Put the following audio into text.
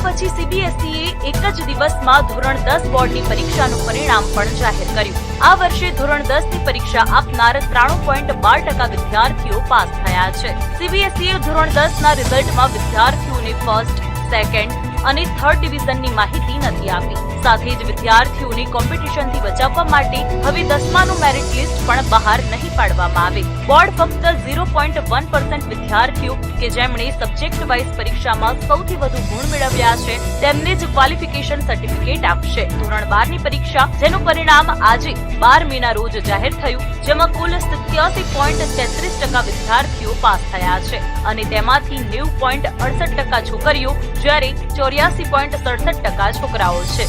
પછી સીબીએસઈએ એક જ દિવસમાં ધોરણ 10 બોર્ડની પરીક્ષાનું પરિણામ પણ જાહેર કર્યું। આ વર્ષે ધોરણ 10 ની પરીક્ષા આપનાર 93.12% વિદ્યાર્થીઓ પાસ થયા છે। સીબીએસઈએ ધોરણ 10 ના રિઝલ્ટમાં વિદ્યાર્થીઓને ફર્સ્ટ, સેકન્ડ અને થર્ડ ડિવિઝનની માહિતી નથી આપી। સાથે જ વિદ્યાર્થીઓને કોમ્પિટિશનથી બચાવવા માટે હવે 10માનું મેરિટ લિસ્ટ પણ બહાર નહીં પાડવામાં આવે। બોર્ડ ફક્ત 0.1% વિદ્યાર્થીઓ કે જેમણે સબ્જેક્ટ વાઇઝ પરીક્ષામાં સૌથી વધુ ગુણ મેળવ્યા છે તેમને જ ક્વોલિફિકેશન સર્ટિફિકેટ આપશે। ધોરણ 12 ની પરીક્ષા જેનું પરિણામ આજે 12 મેના રોજ જાહેર થયું, જેમાં કુલ 87.33% વિદ્યાર્થીઓ પાસ થયા છે અને તેમાંથી 90.68% છોકરીઓ જ્યારે 84.67% છોકરાઓ છે।